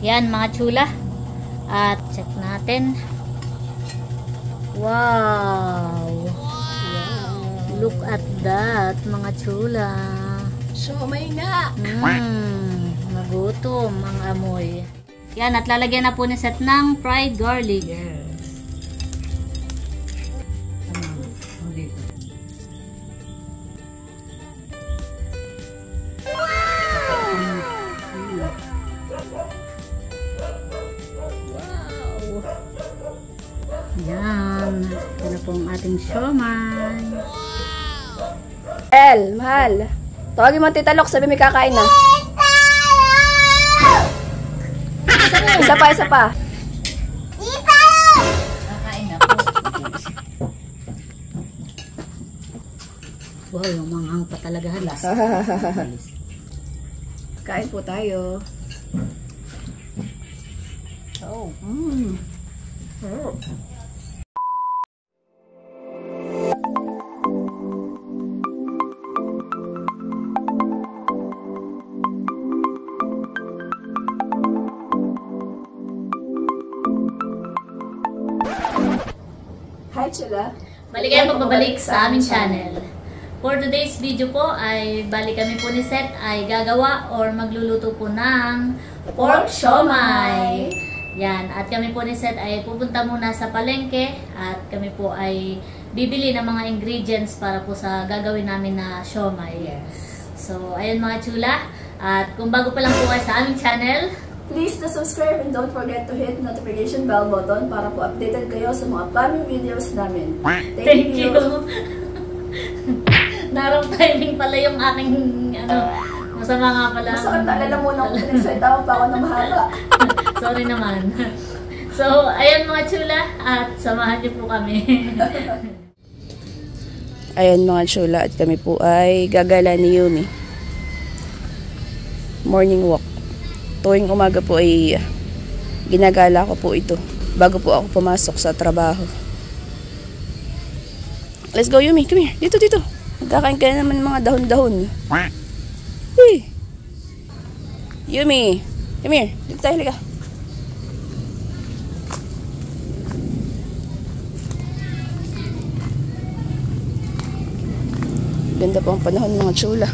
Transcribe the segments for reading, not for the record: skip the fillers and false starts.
Yan mga chula. At check natin. Wow! Look at that mga chula. Siomay nga! Nagutom ang amoy. Yan, at lalagyan na po ni Seth ng fried garlic. Yes. Wow! Yan. Ito na po ang ating siomay. El, mahal. Tawagin mo Tita Lok, sabi may kakain na. Isa pa. Kakain na po. Wow, yung manghang pa talaga halas. Kain po tayo. Oh. Hi, Chula. Balik kayo pagbabalik sa aming channel. For today's video po ay balik kami po ni Seth ay gagawa or magluluto po ng pork siomay. Yan, at kami po ni Seth ay pupunta muna sa palengke at kami po ay bibili ng mga ingredients para po sa gagawin namin na siomay. Yes. So, ayun mga chula. At kung bago pa lang po kayo sa aming channel, Please to subscribe and don't forget to hit notification bell button para po updated kayo sa mga upcoming videos namin. thank you. Narrow timing pala yung aking masama nga pala. Masakit na lalamunan ko pinagsalita pa ako na mahaba. Sorry naman. So, ayan mga chula at samahan niyo po kami. Ayan mga chula at kami po ay gagala ni Yumi. Morning walk. Tuwing umaga po ay ginagala ko po ito bago po ako pumasok sa trabaho. Let's go Yumi, come here. Dito. Magkakain ka naman mga dahon-dahon. Hey. Yumi, come here. Dito tayo, halika. Ganda po ang panahon mga chula.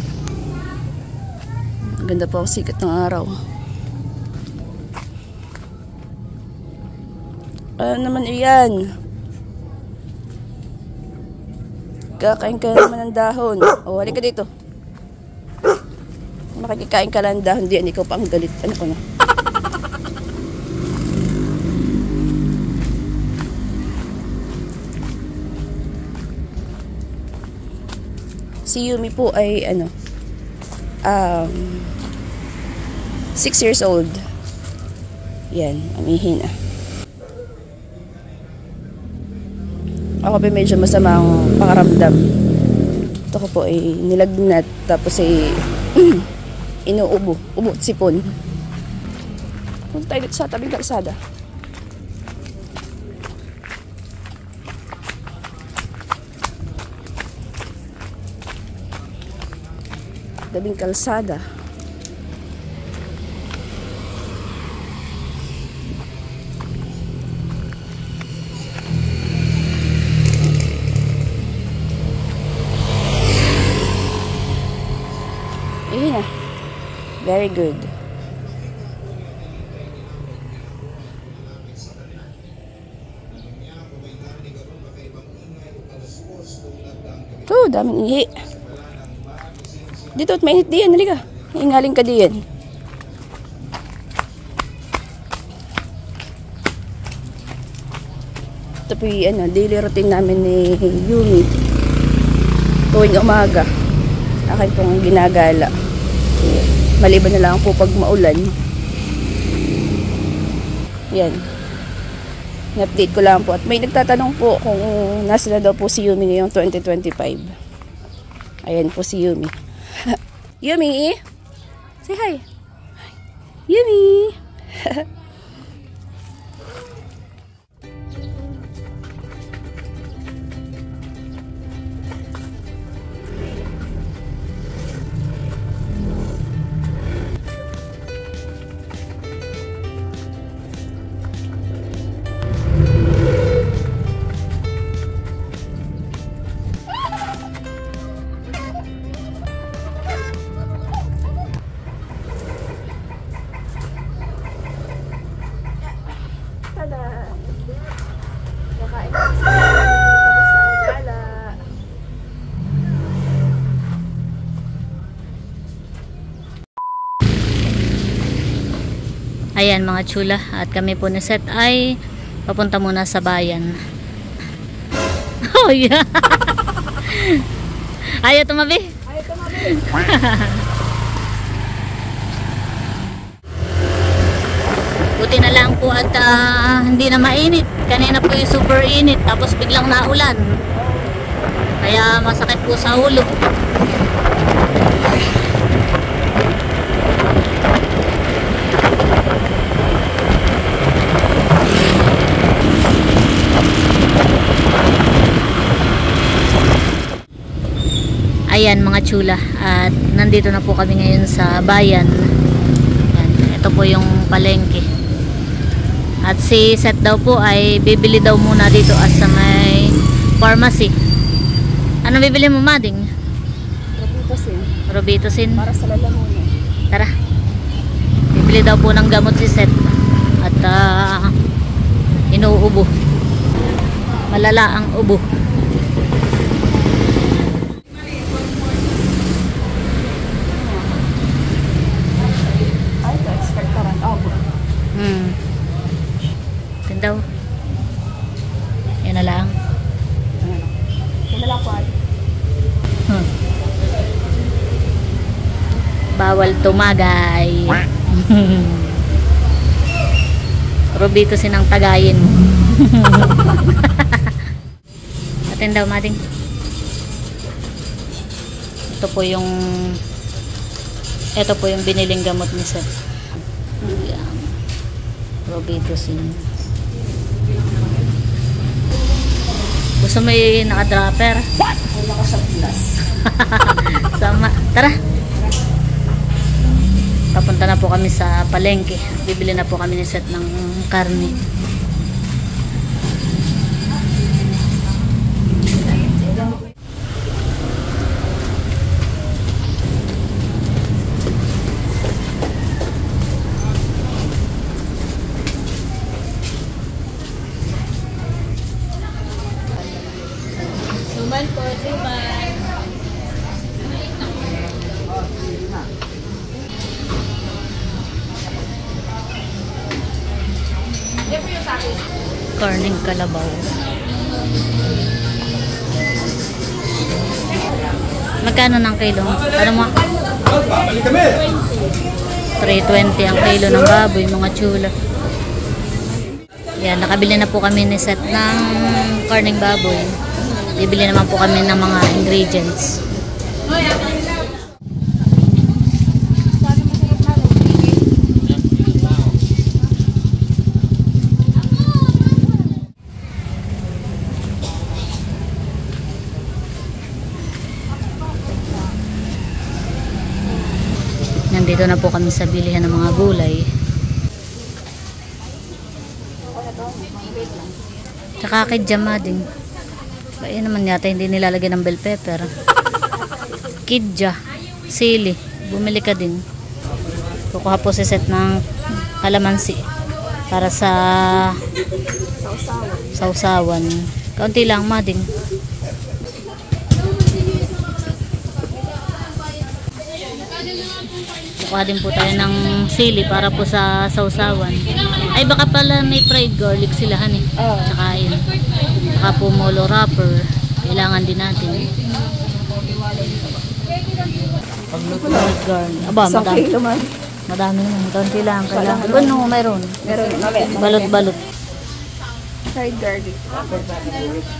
Ganda po ang sikat ng araw. Ano naman iyan? Kakain ka naman ng dahon. O, halika dito. Makikikain ka lang ng dahon. Diyan, ikaw pa ang galit. Ano ko na? Si Yumi po ay 6 years old. Yan, amihin na. Ako pa medyo masama ang pakaramdam. Ito ko po ay nilagnat tapos ay inuubo. Ubo at sipon. Punta tayo dito sa tabing kalsada. Tabing kalsada. Ayun na. Very good. Oh, daming ihi. Dito at mainit diyan. Halika. Ingaling ka diyan. Ito po yung daily routine namin ni Yumi. Tuwing umaga. Akin pong ginagala. Maliban na lang po pag maulan. Yan. Ni-update ko lang po. At may nagtatanong po kung nasa na daw po si Yumi ngayong 2025. Ayan po si Yumi. Yumi! Say hi! Yumi! Ayan mga chula, at kami po ni Seth ay papunta muna sa bayan. Oh yeah. Ayaw tumabi. Ayaw tumabi. Buti na lang po at hindi na mainit. Kanina po yung super init, tapos biglang naulan. Kaya masakit po sa ulo. Ayan mga chula, at nandito na po kami ngayon sa bayan. Ayan, ito po yung palengke. At si Seth daw po ay bibili daw muna dito as sa may pharmacy. Ano bibili mo, Mading? Robitussin. Robitussin. Para sa lalamunan. Tara. Bibili daw po ng gamot si Seth. At inuubo. Malala ang ubo. Ay, ito, expectorant. Oh, daw. Yan na lang. Yan na lang po. Bawal tumagay. Robitussin ang tagayin. Atin daw, Mading. Ito po yung biniling gamot ni Seth. Yan. Robitussin. Gusto mo yung naka-dropper? Wala ka sa plus. Sama. Tara. Papunta na po kami sa palengke. Bibili na po kami ni Seth ng karne. Suman po, suman. Karning kalabaw. Magkano ng kilo? Ano mo? 320 ang kilo ng baboy, mga chula. Yan, nakabili na po kami ni Seth ng karning baboy. Bibili naman po kami ng mga ingredients. Nandito na po kami sa bilihan ng mga gulay. Tsaka kay Jama din. Kaya naman yata hindi nilalagyan ng bell pepper. Kidja, sili, bumili ka din. Kukuha po si Seth ng kalamansi para sa sausawan. Kaunti lang, Mading. Kukuha din po tayo ng sili para po sa sausawan. Ay baka pala may fried garlic silahan eh. Tsaka yun. Tsaka po molo wrapper. Kailangan din natin. Fried garlic. Aba, madami. Madami naman. Kaunti lang. Kailangan. Ano, mayroon. Balot-balot. Fried garlic.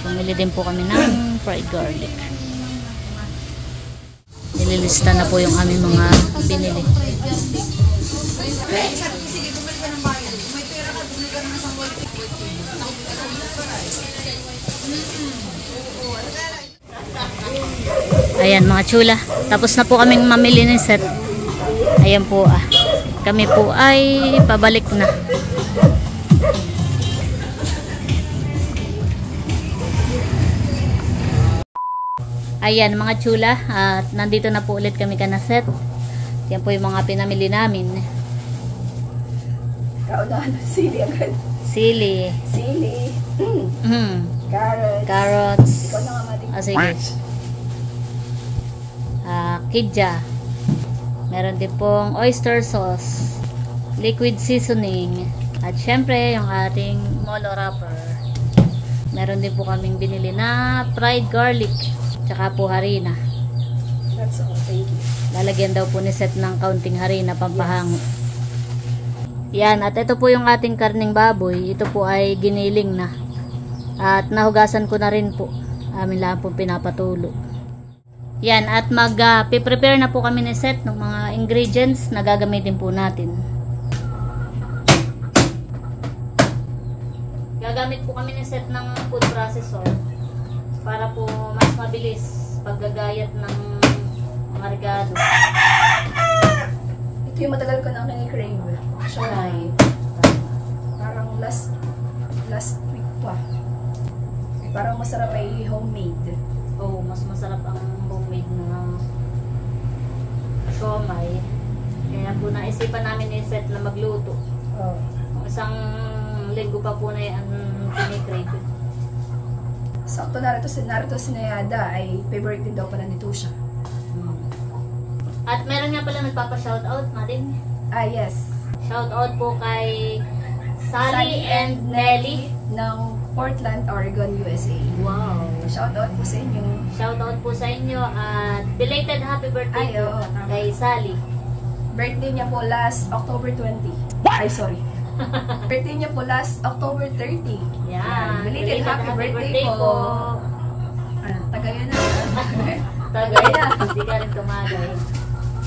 Pumili din po kami ng fried garlic. Nililista na po yung aming mga binili. Ayan mga chula, tapos na po kaming mamili ng Seth. Ayan po kami po ay pabalik na. Ayan mga chula, at nandito na po ulit kami kana Seth. Yan po yung mga pinamili namin. Kaunahan ng sili agad. Sili. Sili. Carrots. Carrots. Ikaw na nga, Mading. Sige. Kidja. Meron din pong oyster sauce. liquid seasoning, at syempre yung ating molo wrapper. Meron din po kaming binili na fried garlic, tsaka po harina. That's all, thank you. Lalagyan daw po ni Seth ng kaunting harina pampahango. Yan, at ito po yung ating karning baboy. Ito po ay giniling na. At nahugasan ko na rin po. Amin lang po pinapatulo. Yan, at mag-prepare na po kami ni Seth ng mga ingredients na gagamitin po natin. Gagamit po kami ni Seth ng food processor para po mas mabilis paggagayat ng mga regalo. Ito yung matagal ko na kinikrave. Siya parang last week pa. Parang masarap ay homemade. Oh, mas masarap ang homemade na siomai. Kaya po naisipan namin ni Seth na magluto. Oh. Isang linggo pa po na yan kinikrave. Sakto narito si Nayada ay favorite din daw pala ni Tusha. At meron nga pala nagpapa-shoutout natin. Ah, yes. Shoutout po kay Sally and Nelly ng Portland, Oregon, USA. Wow. Shoutout po sa inyo. Shoutout po sa inyo at belated happy birthday Ay, po oo. kay Sally. Birthday niya po last October 20. Ay, sorry. Birthday niya po last October 30. Yan. Belated happy birthday po. Tagayan na. Tagay na. Hindi ka rin tumagay.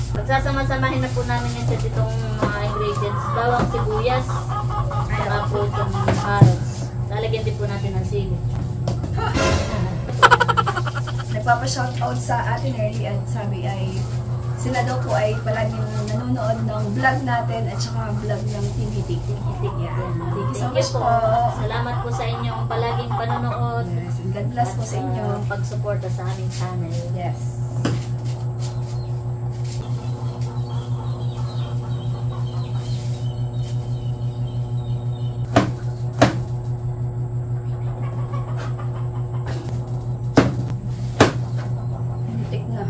Pagsasama-samahin na po namin yung set itong mga ingredients. Bawang sibuyas, saka po itong carrots. Lalagyan din po natin ng sili. Nagpapa-shoutout sa atin early at sabi ay sila daw po ay palaging nanonood ng vlog natin at saka vlog ng TVT. Yan. Thank you so Thank much you po. Salamat po sa inyong palaging panonood. Yes, and God bless po sa inyo. Pag-suporta sa aming channel. Yes.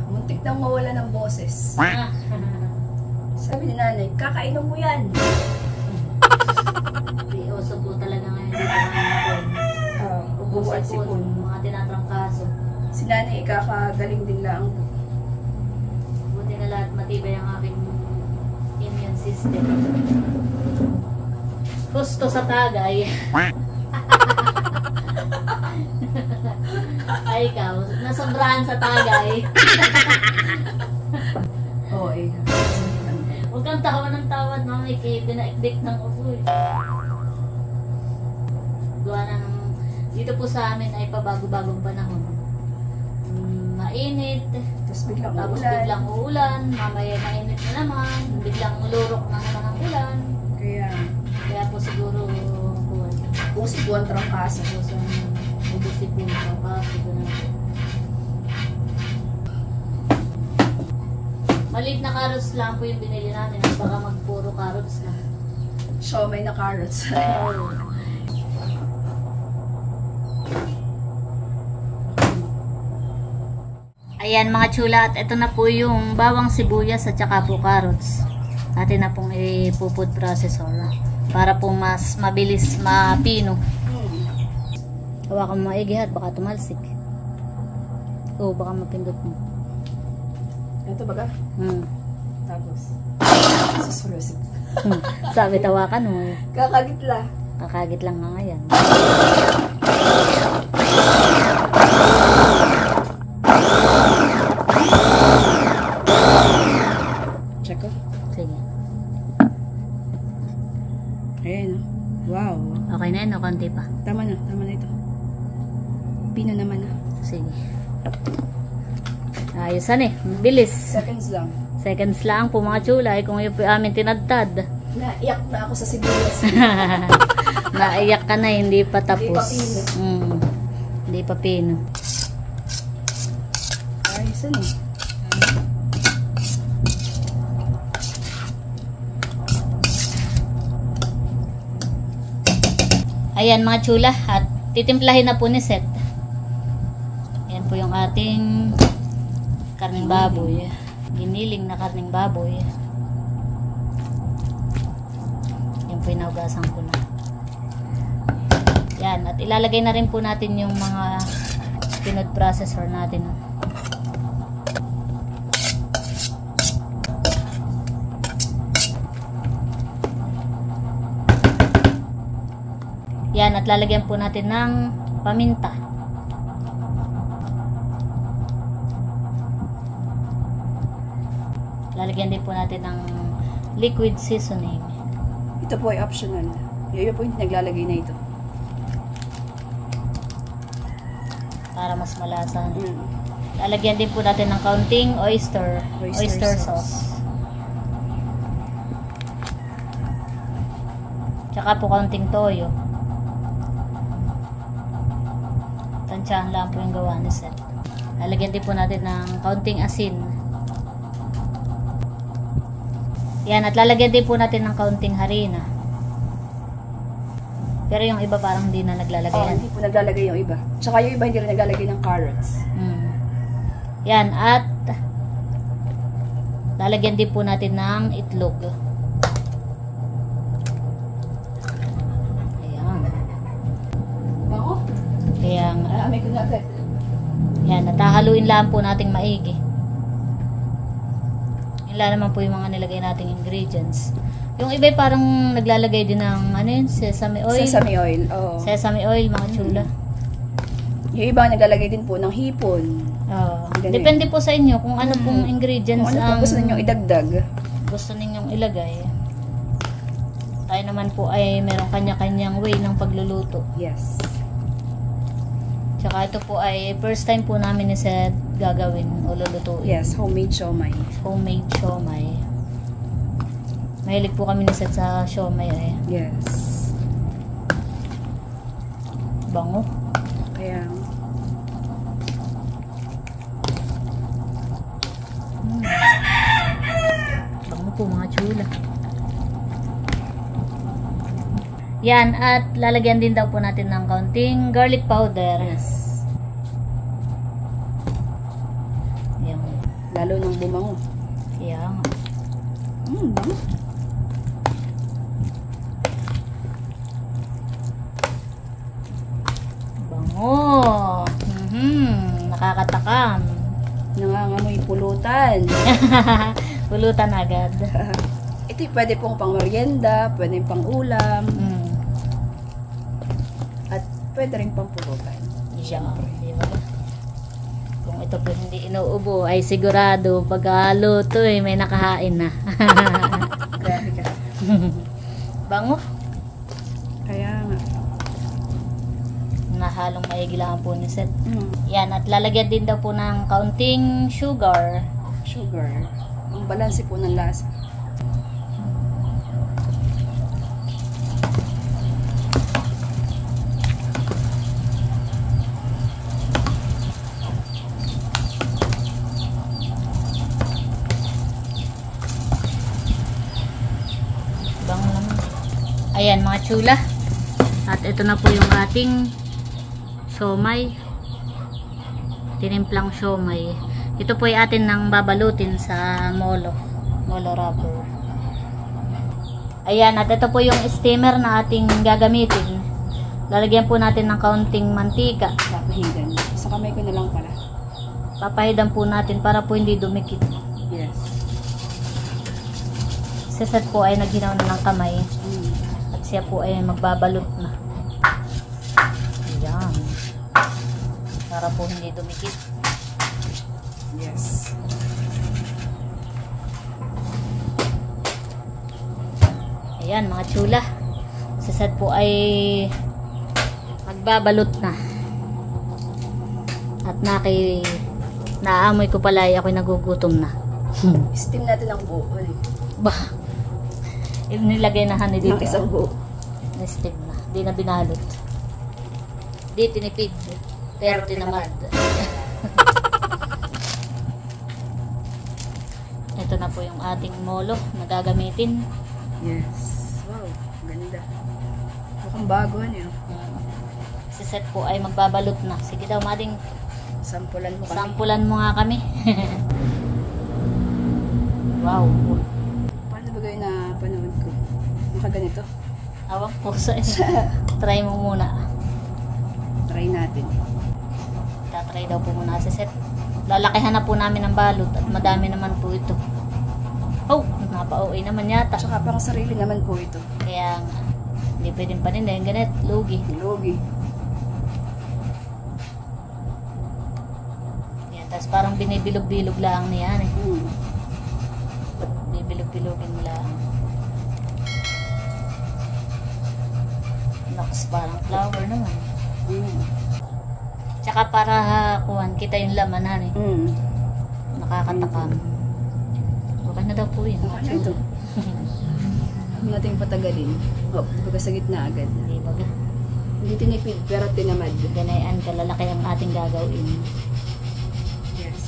Muntik nang mawala ng boses. Sabi ni nanay, kakainom mo yan. Uso po talaga ngayon dito namin. Ubo at sipon. Mga tinatrangkaso. Si nanay, kakagaling din lang. Buti na lahat matibay ang aking immune system. Gusto sa tagay. Ay, ikaw, nasobrahan sa tagay. Oo, eh. Huwag kang tawa ng tawad, mami, kaya dinaikdik ng upo eh. Gawa ng, dito po sa amin ay pabago-bagong panahon. Mainit, Tapos biglang tapos uulan. biglang uulan, mamaya mainit na naman, biglang lurok na naman ang ulan. Kaya po siguro, Puso buwan trangkaso. Ubusipin ang kaso na. Maliit na carrots lang po yung binili namin. Baka magpuro carrots na. Siomai na carrots. Ayan mga chula, at ito na po yung bawang sibuyas at saka po carrots. Atin na pong i-food processor para po mas mabilis mapino. Hawakan mo maigi at baka tumalsik. Oo, baka mapindot mo. Ito baga? Tapos, susulusip. Sabi tawakan mo. Kakagitla. Kakagit lang nga yan. Check ko. Sige. Ayan. Wow. Okay na yun o konti pa? Tama na ito. Pino naman na. Sige. Ayos eh. Bilis. Seconds lang. Seconds lang po mga chulay kung yung amin tinadtad. Naiyak na ako sa sibuyas. Naiyak ka na, hindi pa tapos. Hindi pa pino. Hindi pa pino. Ayos eh. Ayan mga chula, at titimplahin na po ni Seth. Ayan po yung ating karning baboy. Giniling na karning baboy. po inugasan ko na. Yan, at ilalagay na rin po natin yung mga food processor natin. Yan, at lalagyan po natin ng paminta. Lalagyan din po natin ng liquid seasoning. Ito po ay optional. Yun po yung naglalagay na ito. Para mas malasan. Lalagyan din po natin ng kaunting oyster sauce. Tsaka po kaunting toyo. Tansyahan lang po yung gawa ni Seth. Lalagyan din po natin ng kaunting asin. Yan, at lalagyan din po natin ng kaunting harina. Pero yung iba parang hindi na naglalagay yan. Hindi po naglalagay yung iba. Tsaka yung iba hindi rin naglalagay ng carrots. Yan, at lalagyan din po natin ng itlog. Ayan. Bango? Kaya Alamay ko na agad. yan, natahaluin lang po nating maigi. Wala naman po yung mga nilagay nating ingredients. Yung iba parang naglalagay din ng ano yun, sesame oil. Sesame oil, oo. Sesame oil, mga chula. Yung iba naglalagay din po ng hipon. Depende po sa inyo kung ano pong ingredients kung ano po gusto ninyong idagdag. Gusto ninyong ilagay. Tayo naman po ay meron kanya-kanyang way ng pagluluto. Yes. Tsaka ito po ay first time po namin ni Seth gagawin o lulutuin. Yes, homemade siomai. Homemade siomai. Mahilig po kami ni Seth sa siomai eh. Yes. Bango. Kaya bango po mga chula. Yan, at lalagyan din daw po natin ng kaunting garlic powder. yes. Yan. Lalo nang bumango. Yan. Bango. Bango. Nakakatakam. Nangangamoy pulutan. Pulutan agad. Ito pwede pong pang merienda, pwede pang ulam, at pwede rin pang pulutan. Siyempre, di ba? Kung ito po hindi inuubo, ay sigurado pagkaluto may nakahain na. Grabe ka. Bango. Kaya nga. Nahalong maigi lang po ni Seth. Yan, at lalagyan din daw po ng kaunting sugar. Sugar. Ang balanse po ng lasa. Bango naman. Ayan mga chula. At ito na po yung ating siomai. Tinimplang siomai. Ito po ay atin nang babalutin sa molo wrapper. Ayan, at ito po yung steamer na ating gagamitin. Lalagyan po natin ng kaunting mantika. Papahidan. Sa kamay ko na lang pala. Papahidan po natin para po hindi dumikit. Yes. Si Seth po ay naghinaw na ng kamay. At siya po ay magbabalot na. Ayan. Para po hindi dumikit. Yes. Ayan mga chula. Si Seth po ay magbabalot na. At naamoy ko pala ay ako'y nagugutom na. Steam natin ang buo. Bah. Nilagay na honey dito. Ng isang buo. Na-steam na. Di na binalot. Di tinipid. Pero tinamad. Ito na po yung ating molo na gagamitin. Yes. Wow, ganda. Mukhang bago niyo. Si Seth po ay magbabalot na. Sige daw, mading Sampulan mo kami. sampulan mo nga kami. Wow. Paano ba gawin na panood ko? Makaganito? Awang po sa try mo muna. Try natin. Tatry daw po muna si Seth. Lalakihan na po namin ang balot at madami naman po ito. Oh, napa-OA naman yata. Tsaka pang sarili naman po ito. Kaya nga, hindi pwedeng panindahin. Ganit, lugi. Logi. Yan, tapos parang binibilog-bilog lang niyan eh. Bibilog-bilogin mo lang. Naks, parang flower naman. Tsaka para kuhan kita yung laman eh. Nakakatakam. Okay na daw po yun. Okay na ito. Huwag natin patagalin. Baga sa gitna agad. Hindi ba? Hindi tinipid, pero tinamad. Ganayan kalalaki ang ating gagawin. Yes.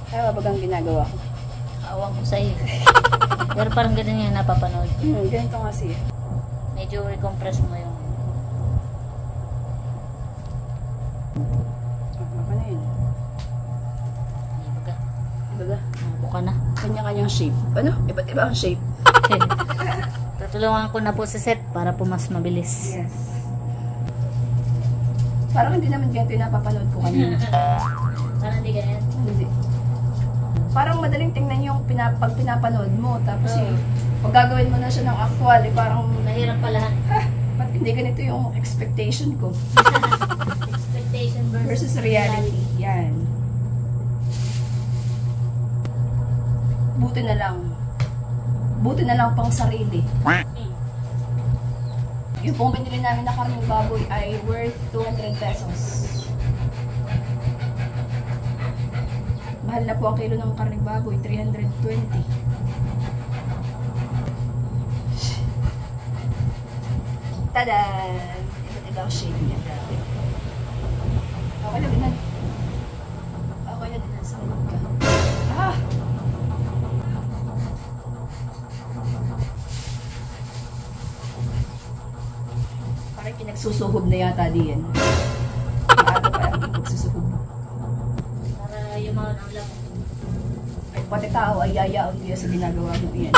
Tama ba ang ginagawa ko? Awang ko sa'yo. Pero parang ganun yung napapanood. Ganito nga siya. Medyo recompress mo yung... Ano na yun? Hindi ba? Baga, Buka na. kanya-kanyang shape. Ano? Iba't iba ang shape. Tutulungan ko na po si Seth para po mas mabilis. Yes. Parang hindi naman ganito yung napapanood ko kanina. Parang hindi ganyan. Hindi. Parang madaling tingnan yung pag pinapanood mo. Tapos pag gagawin mo na siya ng actual, parang Mahirap pala. ba't hindi ganito yung expectation ko? Expectation Versus reality. Yan. Buti na lang. Buti na lang pang sarili. Yung pong binili namin na karning baboy ay worth 200 pesos. Mahal na po ang kilo ng karning baboy, 320. Tada! Iba't ibang shade niya dati. Okay na, Binan. Okay na, Binan. Sa ulit ka. Ah! Parang pinagsusuhob na yata diyan. Maaga pa yung pagsusuhob. Para yung mga ulam. Ay, pati tao ay yayaon niya sa ginagawa mo yan.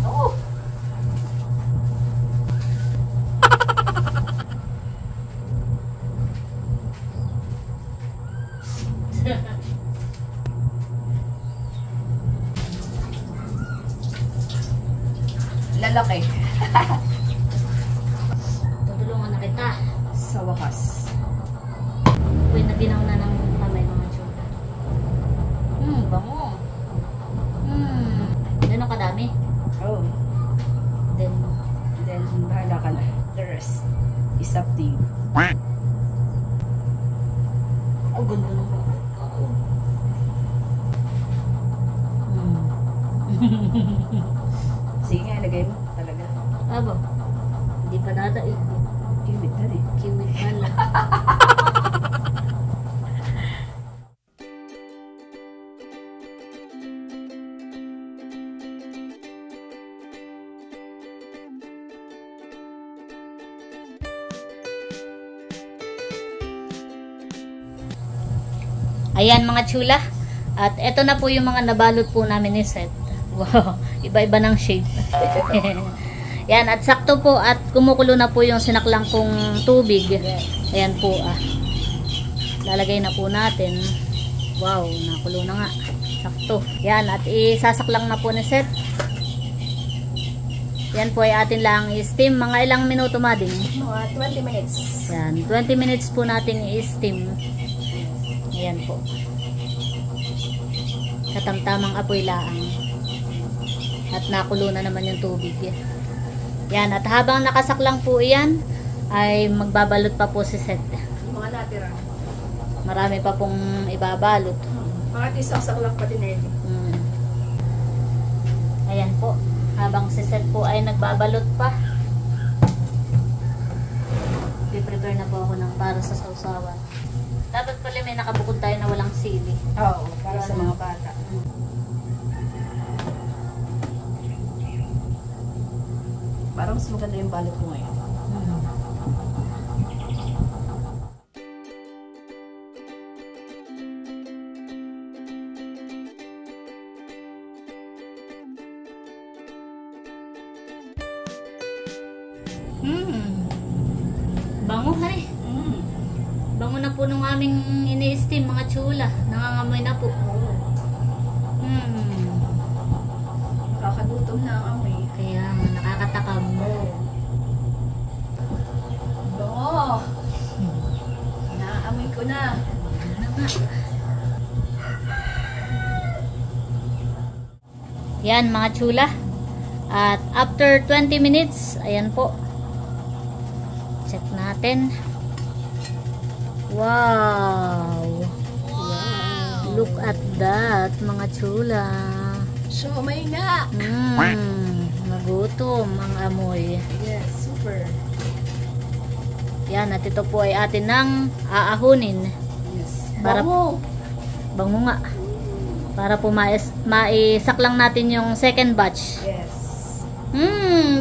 Oh! Lalaki. Tutulungan na kita. Sa wakas. Uy, naginaw na ng kamay mga tsura. Bango. Gano'n kadami? Oh. Then, Then, bahala ka na. The rest is up to you. oh, ganda ng mga. Sige nga, ilagay mo. Talaga. Aba, hindi pa dadaig. Kiwit na rin. Kiwit pala. Ayan mga chula. At eto na po yung mga nabalot po namin ni Seth. Wow, iba-iba ng shape. Yan, at sakto po at kumukulo na po yung sinaklang kong tubig. Ayan po lalagay na po natin. Wow, nakulo na nga. Sakto. Yan, at isasaklang na po ni Seth. Yan po ay atin lang i-steam. Mga ilang minuto mading? Mga 20 minutes. Yan, 20 minutes po natin i-steam. Ayan po. Katamtamang apoy laang. At nakulo na naman yung tubig. Yan, at habang nakasaklang po iyan, ay magbabalot pa po si Seth. Mga natira. Marami pa pong ibabalot. Mga tisasaklak pa din eh. Ayan po. Habang si Seth po ay nagbabalot pa. Prepare na po ako ng para sa sausawan. Dapat pala may nakabukod tayo na walang sili. Oo, para sa mga bata. Parang mas maganda yung balot ko ngayon. Bango, hari. Bango na po nung aming ini-steam, mga chula. Nangangamoy na po. Nakakagutom na ang amoy. Kaya nakakatakam. Bango! Naamoy ko na. Yan, mga chula. At after 20 minutes, ayan po. Check natin. Wow! Look at that, mga chula. Siomay nga! Nagutom ang amoy. Yes, super. Yan, at ito po ay atin nang aahunin. Yes. Para, Bango! bango nga. Para po maisak lang natin yung second batch. Yes.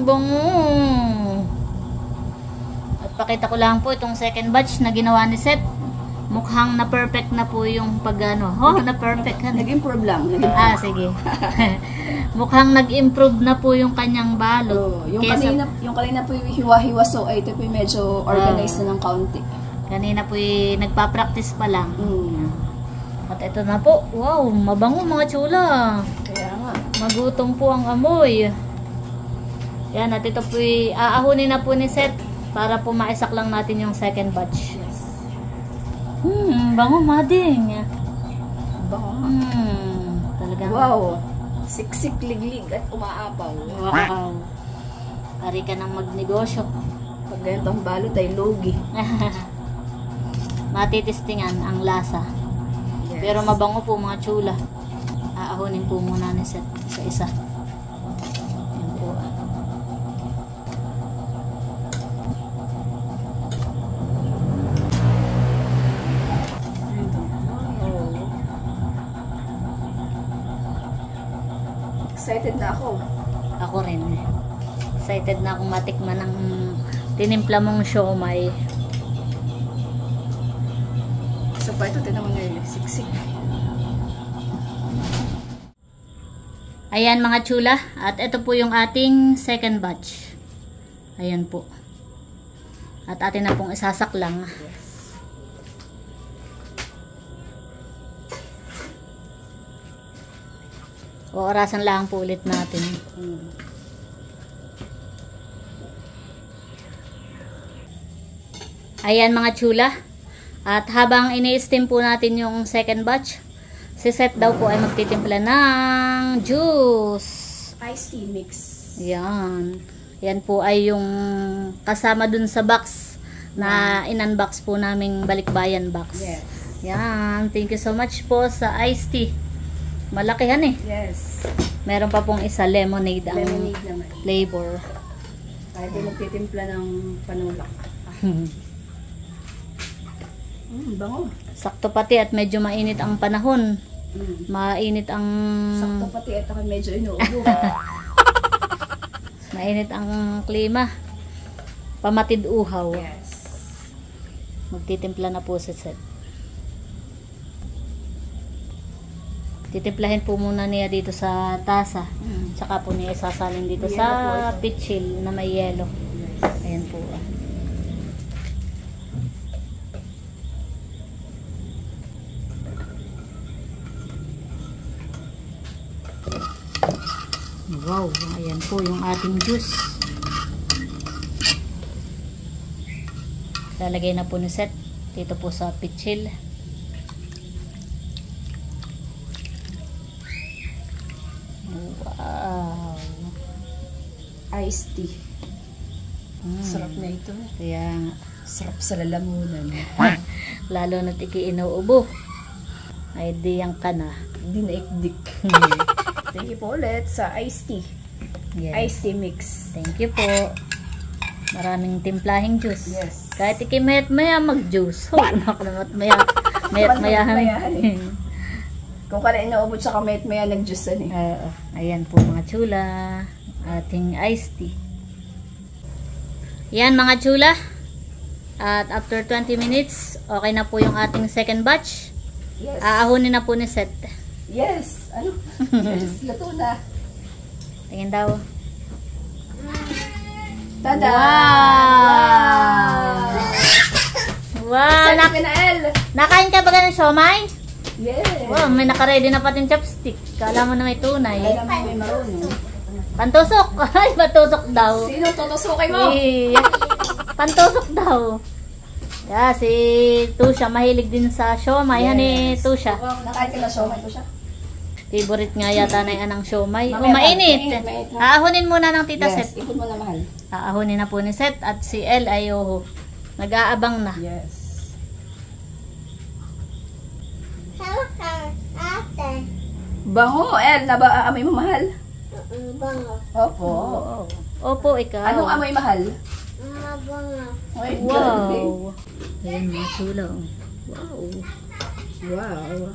Bango! At pakita ko lang po itong second batch na ginawa ni Seth. Mukhang na perfect na po yung pag-ano. Oh, na perfect. Nag-improve lang. Sige. Mukhang nag-improve na po yung kanyang balot. Yung kanina po yung hiwa-hiwa, so ito po yung medyo organized na ng kaunti. Kanina po yung nagpa-practice pa lang. At ito na po. Wow, mabango mga chula. Kaya nga. Magutom po ang amoy. Yan, at ito po yung aahunin na po ni Seth para po maisak lang natin yung second batch. Bango, mading. Bango. Talagang. Wow. Siksik, liglig at umaapaw. Wow. Ari ka nang magnegosyo. Pag ganitong balot ay logi. Matitistingan ang lasa. Yes. Pero mabango po mga chula. Aahunin po muna ni Seth isa-isa. Yan po. Excited na ako. Ako rin. Excited na akong matikman ng tinimpla mong siomay. So pa ito, tinamang ngayon. Siksik. Ayan mga chula. At ito po yung ating second batch. Ayan po. At atin na pong isasaklang. Orasan lang po ulit natin. Ayan mga chula. At habang ini-steam po natin yung second batch, si Seth daw po ay magtitimpla ng juice. Iced tea mix. Yan. Yan po ay yung kasama dun sa box na in-unbox po naming Balikbayan box. Yes. Yan. Thank you so much po sa iced tea. Malakihan eh. Yes. Meron pa pong isa lemonade ang Lemonade naman. flavor. Tayo din magtitimpla ng panulak. Bango. Sakto pati at medyo mainit ang panahon. Mainit ang Sakto pati ito kay medyo inuubo. mainit ang klima. Pamatid uhaw. Yes. Magtitimpla na po si Seth. Titimplahin po muna niya dito sa tasa. Tsaka po niya isasalin dito Yellow sa pitchil na may yelo. Yes. Ayan po. Wow, ayan po yung ating juice. Lalagay na po ni Seth dito po sa pitchil. Wow. Iced tea. Sarap na ito. Kaya Sarap sa lalamunan. lalo na't ikiinuubo. Ay diyang ka na. Hindi na ikdik. Thank you po ulit sa iced tea. Yes. Iced tea mix. Thank you po. Maraming timplahing juice. Yes. Kahit ikimayat maya mag-juice. Oh, nakunamat maya. Mayat maya. Kung kala inaubot sa kamay at maya nag-juice eh. Ayan po mga chula. Ating iced tea. Yan mga chula. At after 20 minutes, okay na po yung ating second batch. Yes. Aahunin na po ni Seth. Yes. Ano? Yes, luto na. Tingin daw. Tada! Wow! Saan ka na, El? Nakain ka ba ng siomay? Yes. Wow, may nakaready na pating chopstick. Kala mo na may tunay. Alam mo may marunong. Pantusok! Ay, patusok daw. Sino tutusukin mo? Pantusok daw. Yeah, si Tusha mahilig din sa siomay. Yes. Hani, Tusha. Nakain ka na siomay ko siya. Favorite nga yata na yan ang siomay. Oh, Mamaya, mainit. mainit. Aahunin muna ng tita Yes, Seth. ipon mo na mahal. Aahunin na po ni Seth at si El ay nag-aabang na. Yes. Bango, El. Naba-amoy mo mahal? Opo. Opo, ikaw. Anong amoy mahal? Ay, grabe. Wow. Ayan mga chula. Wow. Wow.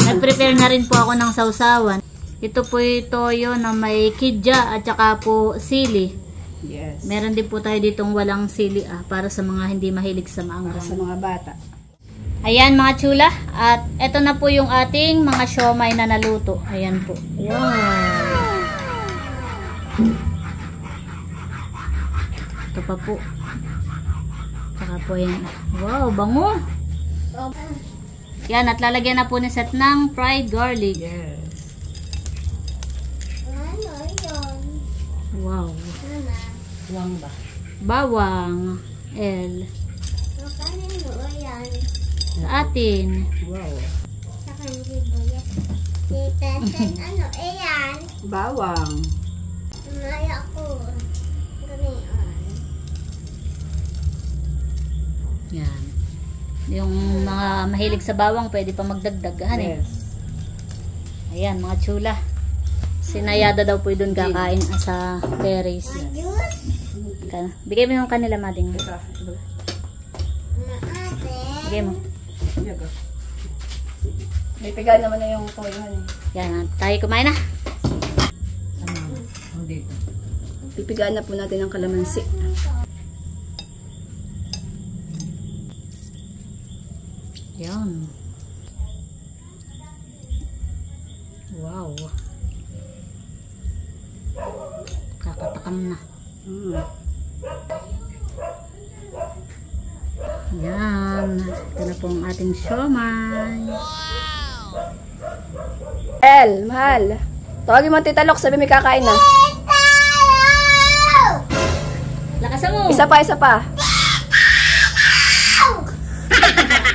Nag-prepare na rin po ako ng sausawan. Ito po yung toyo na may kidja at saka po sili. Yes. Meron din po tayo ditong walang sili para sa mga hindi mahilig sa Para sa maanghang. mga bata. Ayan mga chula. At ito na po yung ating mga siomay na naluto. Ayan po. Wow. Ito pa po. Saka po yan. Wow, bango. Yan, at lalagyan na po ni Seth ng fried garlic. Yes. Wow. Wang ba? Bawang. El. Sa atin. Wow. Ano, ayan. Bawang. Maya ko. Ganyan. Yan. Yung mga mahilig sa bawang, pwede pa magdagdag. Eh. Yes. Ayan, mga chula. Sinayada daw po doon kakain sa terrace. Bigay mo yung kanila, mading. Ito. Bigay mo. May piga naman na yung toyohan eh. Yan, tayo kumain na. Pipigaan na po natin ang kalamansi. Yan. Wow. Kakatakam na. Yan. Ito na po ang ating siomay. El, mahal. Tawagin mo ang Tita Lok, sabi may kakain na. Lakasan mo. Isa pa, isa pa.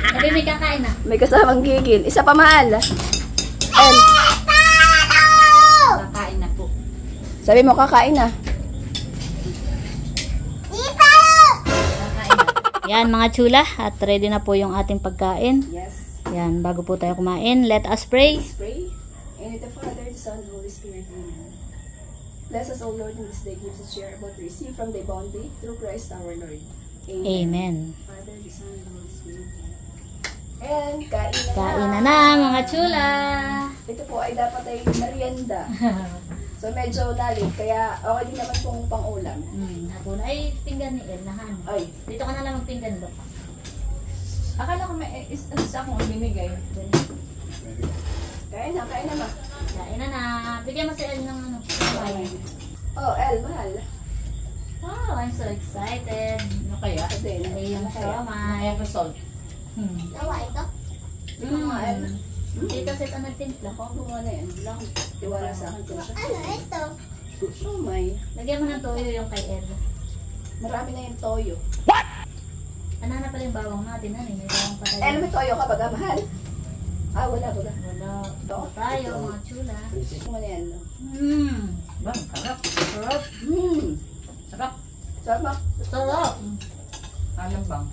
Sabi may kakain na. May kasamang gigil. Isa pa, mahal. El, Kakain na po. sabi mo kakain na. Yan mga chula. At ready na po yung ating pagkain. Yes. Yan. Bago po tayo kumain, let us pray. Pray. In the Father, the Son, and the Holy Spirit. Amen. Bless us, O Lord, in this day gives us share about to receive from thy bounty through Christ our Lord. Amen. Father, the Son, and the Holy Spirit. And kain na. Kain na mga chula. Ito po ay dapat ay merienda. So medyo lalit, kaya okay din naman pong pang-ulam. Hapon ay pinggan ni El na han. Ay, Dito ka na lang magpinggan do. Akala ko may isa akong binigay. kain na ma. Kain na na. Bigyan mo si El ng ano. Oh, El, mahal. Wow, I'm so excited. Ano kaya? Ito din. Ay, yung siomay. May result. Nawa ito. Ito nga, El. Dito set ang nagtimpla ko. Ako nga na yan. Wala akong tiwala sa akin ko siya. Ano ito? Oh my. Lagyan mo ng toyo yung kay El. Marami na yung toyo. Ano na pala yung bawang natin, honey? May bawang pa tayo. El, may toyo ka baga, mahal? Ah, wala baga. Wala. Ito tayo, mga chula. Ito mo na yan, no? Bang, sarap. Sarap. Sarap. Sarap. Sarap. Alam bang?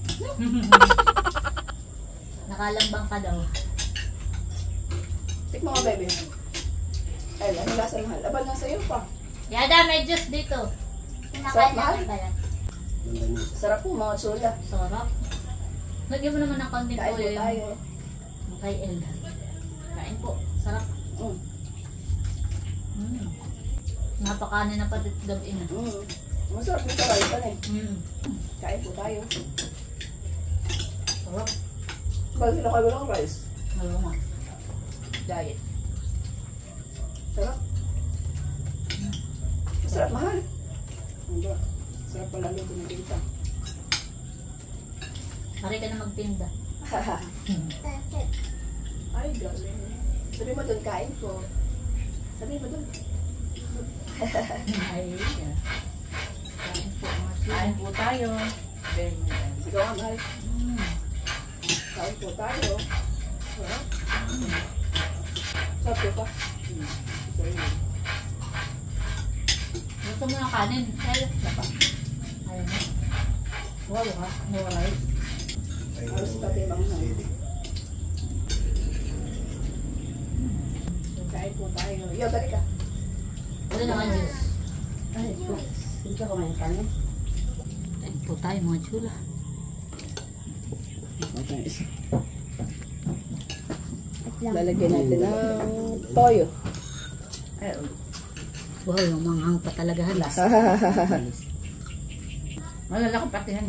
Nakalambang ka daw. Tikmo nga, baby. El, ano lasa mahal? Laban lang sa'yo pa. Yada, may juice dito. Sarap, mahal? Kaya. Sarap po, mga chula. Sarap. Lagyan mo naman ng konting Kain toyo po tayo. yung kay El. Kain po. Sarap. Mm. Napakanin na pati gabi na. Mm. Masarap nito rice ano eh. Mm. Kain po tayo. Sarap. Bakit sila kayo ng rice? Oo nga. Diet. Sarap. Masarap mahal. Hindi. Sarap pala luto ng tita. Pare ka na magtinda. Perfect. Ay, galing. Sabi mo doon, kain ko. Sabi mo doon. Ay, yeah. Kain po, mga chula. Kain po tayo. Very much. Ikaw nga, mahal. Mm. Kain po tayo. Sarap. Sarap ko pa. Gusto mo ng kanin? Kaya, dapat. Ayaw mo. Wala ka. Wala ka. Aros pati manghang. Kain po tayo. Yo, dali ka. Wala naman juice. Ay, ito. Hindi ka kumain kanin. Kain po tayo, mga chula. Lalagyan natin ng toyo. Ay, Wow, yung manghang pa talaga halas. malalaki pati yan.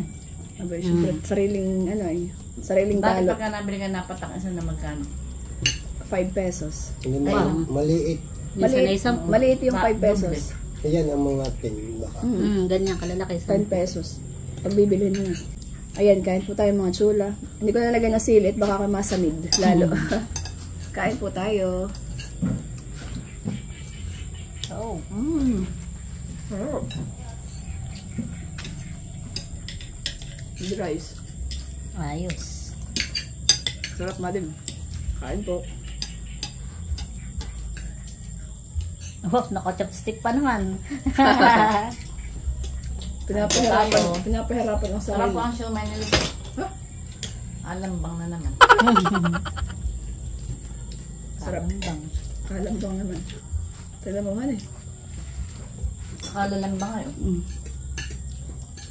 Abay, syempre, sariling, ano eh, sariling Bakit balot. pagka nabili ka napatak isa na magkano? 5 pesos. Hindi Wow. maliit. Minsan ay 10. Maliit yung 5 Doble. pesos. Ayan ang mga tin. Baka. Ganyan kalalaki. 10 pesos. Pag bibilhin mo na. Ayan, kain po tayo mga chula. Hindi ko nalagay na silit, baka ako masamid. Lalo. Kain po tayo. Oo. Oh. With rice. Ayos. Sarap ma din. Kain po. Oh, naka-chopstick pa naman. Pinapahirapan ang Sarap sarili. po ang siomay nila. Ha? Alam bang na naman. Sarap. Bang. Kalambang naman. Tignan mo man eh. Akala lang ba kayo?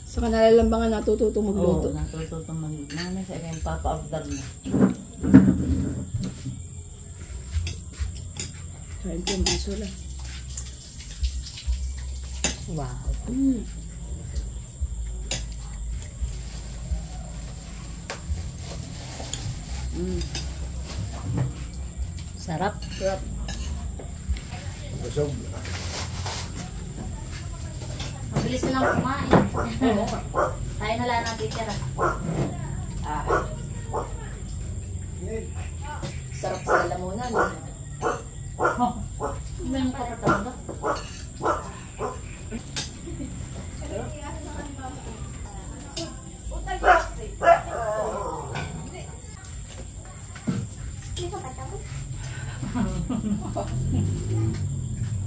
Saka nalalambangan natututo magluto. Oo, natututo magluto. Mga sa yung papa-order mo. Kain po mga chula. Wow. Sarap. Sarap. Busog. Mabilis na lang kumain. Tayo na lang natin tira. Sarap sa lalamunan. May mga kapatanda.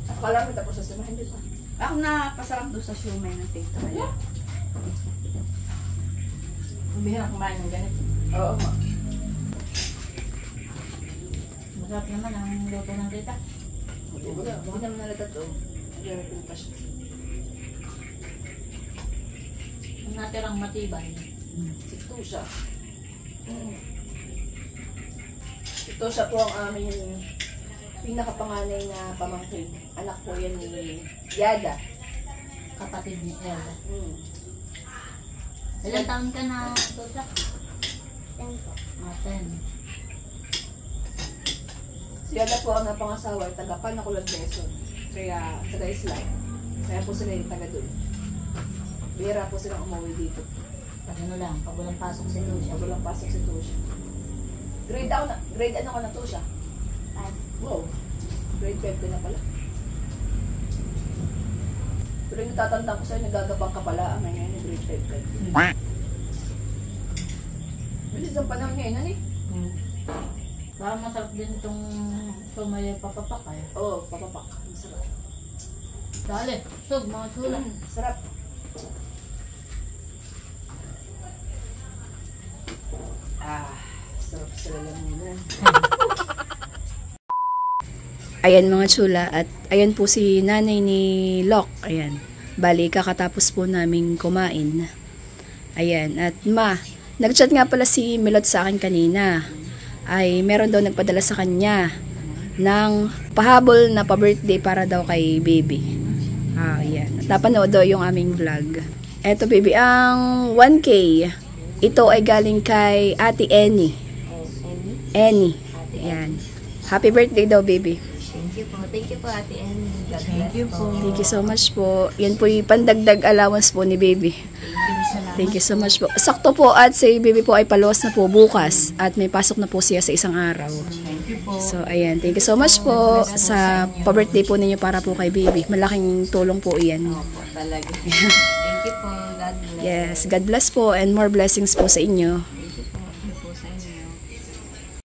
Akala mo tapos sa sinahin din pa. Ako na pasarap doon sa siomay ng tita kaya. Bihira kumain ng ganito. Oo ma. Masarap naman ang luto ng tita. Hindi naman nalatat o. Gamit yung pasyon. Ang natirang matibay. Ito siya. Ito siya po ang aming pinakapanganay na pamangkin. Anak po yan ni Yada. Kapatid ni El. Mm. Ilang taon ka na, Tota? Yan po. 10. Si Yada po ang napangasawa, taga Panaculan, Quezon. Kaya taga Islam. Kaya po sila yung taga doon. Bira po silang umuwi dito. Pag ano lang, pag walang pasok si Lucia. Siya walang pasok si Tosha. Grade ano ka na Tosha? 5. Wow. Grade 5 ka na pala. Pero yung natatandaan ko sa'yo, nagagabang ka pala. Ngayon, grade 5 ka. Bilis ang panahon ngayon, ano eh? Parang masarap din itong sumay papapak eh. Oo, papapak. Ang sarap. Dali, sug, mga chula. Sarap. Sarap sila lang muna. Ayan mga chula, at ayan po si nanay ni Locke. Ayan. Bali, kakatapos po naming kumain. Ayan. At nag-chat nga pala si Milot sa akin kanina. Ay, meron daw nagpadala sa kanya ng pahabol na pa-birthday para daw kay baby. Ayan. napanood daw yung aming vlog. Eto baby, ang 1K, ito ay galing kay Ate Annie. Annie. Ayan. Happy birthday daw baby. Thank you po Ate Annie. God bless po. Thank you so much po. Yan po yung pandagdag allowance po ni baby. Thank you so much po. Sakto po at si baby po ay paluwas na po bukas at may pasok na po siya sa isang araw. Thank you po. So, ayan. Thank you so much po sa pa-birthday po ninyo para po kay baby. Malaking tulong po iyan. Opo, talaga. Thank you po. God bless. Yes. God bless po and more blessings po sa inyo. Thank you po sa inyo.